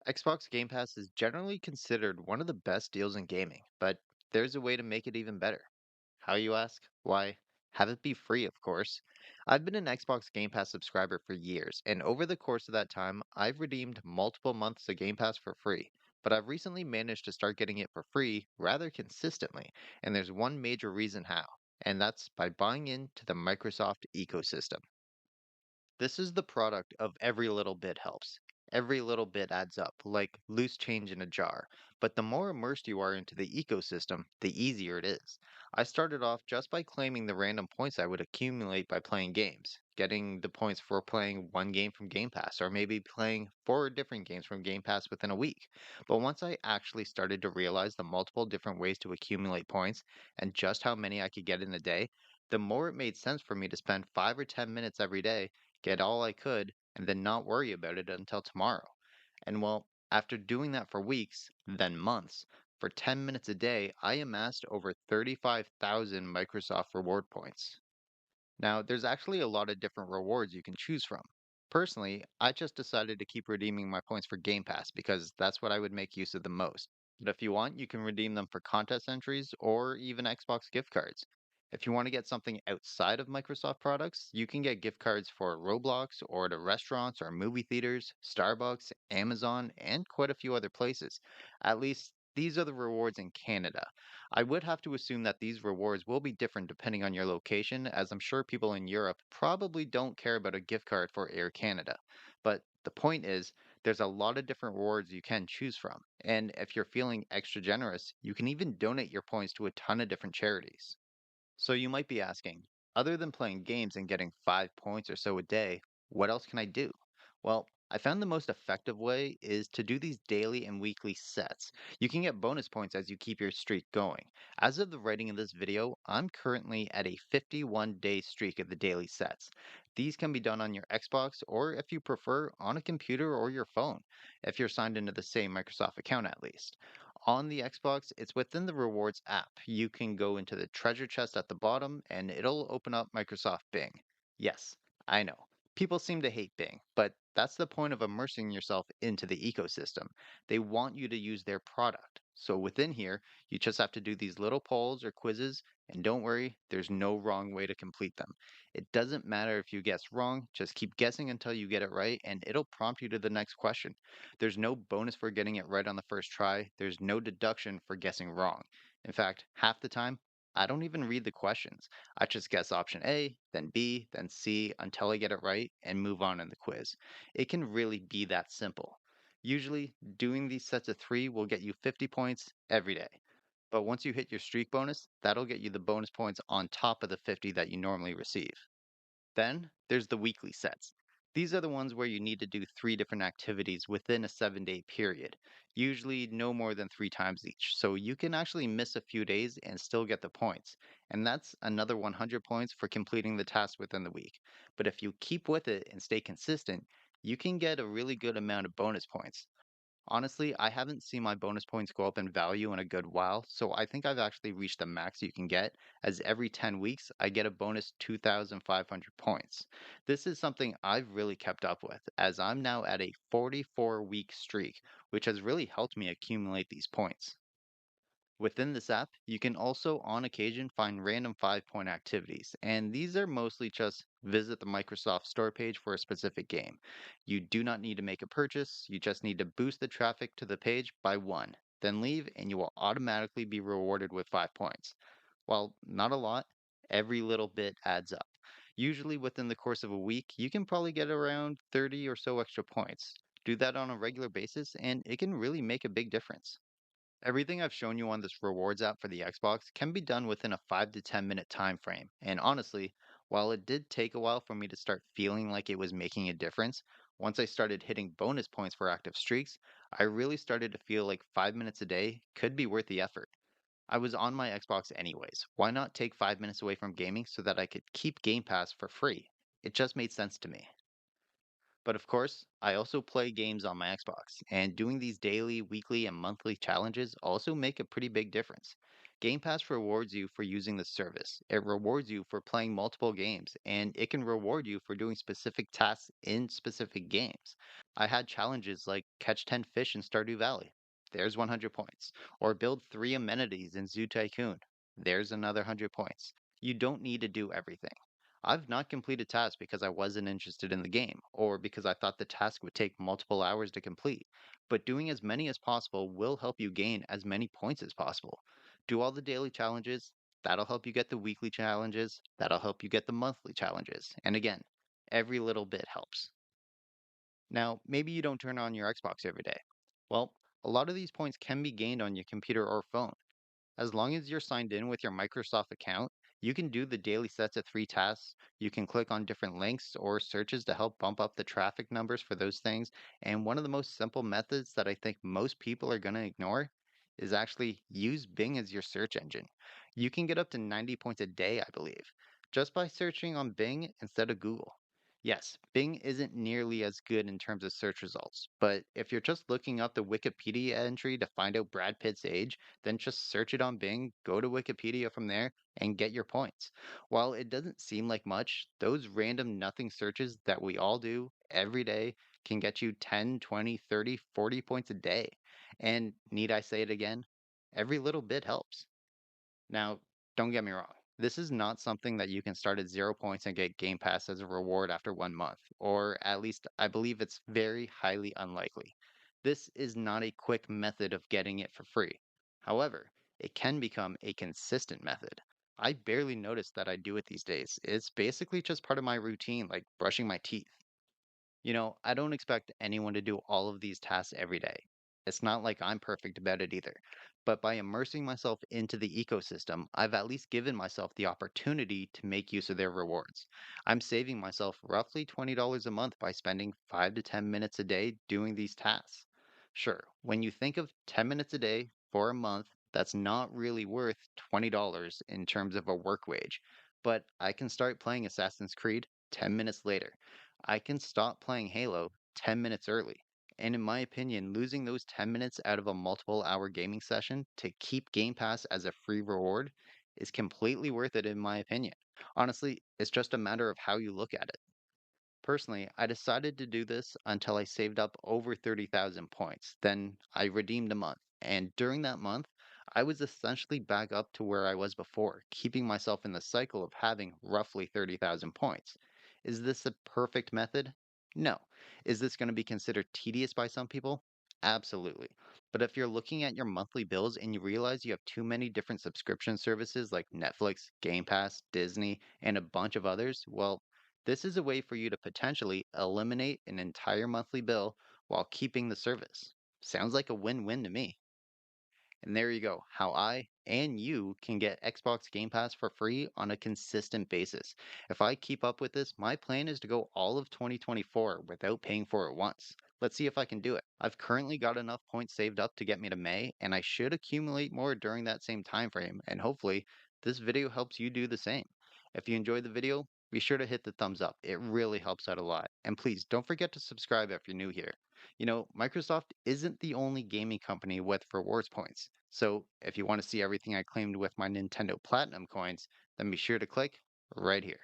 Xbox Game Pass is generally considered one of the best deals in gaming, but there's a way to make it even better. How, you ask? Why, have it be free, of course. I've been an Xbox Game Pass subscriber for years, and over the course of that time, I've redeemed multiple months of Game Pass for free. But I've recently managed to start getting it for free rather consistently, and there's one major reason how, and that's by buying into the Microsoft ecosystem. This is the product of every little bit helps. Every little bit adds up, like loose change in a jar. But the more immersed you are into the ecosystem, the easier it is. I started off just by claiming the random points I would accumulate by playing games, getting the points for playing one game from Game Pass, or maybe playing four different games from Game Pass within a week. But once I actually started to realize the multiple different ways to accumulate points and just how many I could get in a day, the more it made sense for me to spend 5 or 10 minutes every day, get all I could, and then not worry about it until tomorrow. And well, after doing that for weeks, then months, for 10 minutes a day, I amassed over 35,000 Microsoft reward points. Now, there's actually a lot of different rewards you can choose from. Personally, I just decided to keep redeeming my points for Game Pass because that's what I would make use of the most. But if you want, you can redeem them for contest entries or even Xbox gift cards. If you want to get something outside of Microsoft products, you can get gift cards for Roblox or to restaurants or movie theaters, Starbucks, Amazon, and quite a few other places. At least these are the rewards in Canada. I would have to assume that these rewards will be different depending on your location, as I'm sure people in Europe probably don't care about a gift card for Air Canada. But the point is, there's a lot of different rewards you can choose from. And if you're feeling extra generous, you can even donate your points to a ton of different charities. So you might be asking, other than playing games and getting 5 points or so a day, what else can I do? Well, I found the most effective way is to do these daily and weekly sets. You can get bonus points as you keep your streak going. As of the writing of this video, I'm currently at a 51-day streak of the daily sets. These can be done on your Xbox or, if you prefer, on a computer or your phone, if you're signed into the same Microsoft account at least. On the Xbox, it's within the Rewards app. You can go into the treasure chest at the bottom and it'll open up Microsoft Bing. Yes, I know. People seem to hate Bing, but that's the point of immersing yourself into the ecosystem. They want you to use their product. So within here, you just have to do these little polls or quizzes, and don't worry, there's no wrong way to complete them. It doesn't matter if you guess wrong, just keep guessing until you get it right, and it'll prompt you to the next question. There's no bonus for getting it right on the first try. There's no deduction for guessing wrong. In fact, half the time, I don't even read the questions. I just guess option A, then B, then C until I get it right and move on in the quiz. It can really be that simple. Usually, doing these sets of three will get you 50 points every day. But once you hit your streak bonus, that'll get you the bonus points on top of the 50 that you normally receive. Then there's the weekly sets. These are the ones where you need to do three different activities within a 7 day period, usually no more than three times each. So you can actually miss a few days and still get the points. And that's another 100 points for completing the task within the week. But if you keep with it and stay consistent, you can get a really good amount of bonus points. Honestly, I haven't seen my bonus points go up in value in a good while, so I think I've actually reached the max you can get, as every 10 weeks I get a bonus 2,500 points. This is something I've really kept up with, as I'm now at a 44-week streak, which has really helped me accumulate these points. Within this app, you can also on occasion find random 5 point activities, and these are mostly just visit the Microsoft Store page for a specific game. You do not need to make a purchase, you just need to boost the traffic to the page by one, then leave, and you will automatically be rewarded with 5 points. While not a lot, every little bit adds up. Usually within the course of a week, you can probably get around 30 or so extra points. Do that on a regular basis, and it can really make a big difference. Everything I've shown you on this rewards app for the Xbox can be done within a 5 to 10 minute time frame. And honestly, while it did take a while for me to start feeling like it was making a difference, once I started hitting bonus points for active streaks, I really started to feel like 5 minutes a day could be worth the effort. I was on my Xbox anyways. Why not take 5 minutes away from gaming so that I could keep Game Pass for free? It just made sense to me. But of course, I also play games on my Xbox, and doing these daily, weekly, and monthly challenges also make a pretty big difference. Game Pass rewards you for using the service. It rewards you for playing multiple games, and it can reward you for doing specific tasks in specific games. I had challenges like catch 10 fish in Stardew Valley. There's 100 points. Or build 3 amenities in Zoo Tycoon. There's another 100 points. You don't need to do everything. I've not completed tasks because I wasn't interested in the game, or because I thought the task would take multiple hours to complete. But doing as many as possible will help you gain as many points as possible. Do all the daily challenges. That'll help you get the weekly challenges. That'll help you get the monthly challenges. And again, every little bit helps. Now, maybe you don't turn on your Xbox every day. Well, a lot of these points can be gained on your computer or phone. As long as you're signed in with your Microsoft account, you can do the daily sets of 3 tasks. You can click on different links or searches to help bump up the traffic numbers for those things. And one of the most simple methods that I think most people are going to ignore is actually use Bing as your search engine. You can get up to 90 points a day, I believe, just by searching on Bing instead of Google. Yes, Bing isn't nearly as good in terms of search results, but if you're just looking up the Wikipedia entry to find out Brad Pitt's age, then just search it on Bing, go to Wikipedia from there, and get your points. While it doesn't seem like much, those random nothing searches that we all do every day can get you 10, 20, 30, 40 points a day. And need I say it again? Every little bit helps. Now, don't get me wrong. This is not something that you can start at 0 points and get Game Pass as a reward after 1 month, or at least I believe it's very highly unlikely. This is not a quick method of getting it for free. However, it can become a consistent method. I barely notice that I do it these days. It's basically just part of my routine, like brushing my teeth. I don't expect anyone to do all of these tasks every day. It's not like I'm perfect about it either. But by immersing myself into the ecosystem, I've at least given myself the opportunity to make use of their rewards. I'm saving myself roughly $20 a month by spending 5 to 10 minutes a day doing these tasks. Sure, when you think of 10 minutes a day for a month, that's not really worth $20 in terms of a work wage. But I can start playing Assassin's Creed 10 minutes later. I can stop playing Halo 10 minutes early. And in my opinion, losing those 10 minutes out of a multiple hour gaming session to keep Game Pass as a free reward is completely worth it, in my opinion. Honestly, it's just a matter of how you look at it. Personally, I decided to do this until I saved up over 30,000 points. Then I redeemed a month. And during that month, I was essentially back up to where I was before, keeping myself in the cycle of having roughly 30,000 points. Is this a perfect method? No. Is this going to be considered tedious by some people? Absolutely. But if you're looking at your monthly bills and you realize you have too many different subscription services like Netflix, Game Pass, Disney, and a bunch of others, well, this is a way for you to potentially eliminate an entire monthly bill while keeping the service. Sounds like a win-win to me. And there you go, how I and you can get Xbox Game Pass for free on a consistent basis. If I keep up with this, my plan is to go all of 2024 without paying for it once. Let's see if I can do it. I've currently got enough points saved up to get me to May, and I should accumulate more during that same time frame, and hopefully this video helps you do the same. If you enjoyed the video, be sure to hit the thumbs up. It really helps out a lot. And please don't forget to subscribe if you're new here. Microsoft isn't the only gaming company with rewards points. So if you want to see everything I claimed with my Nintendo Platinum coins, then be sure to click right here.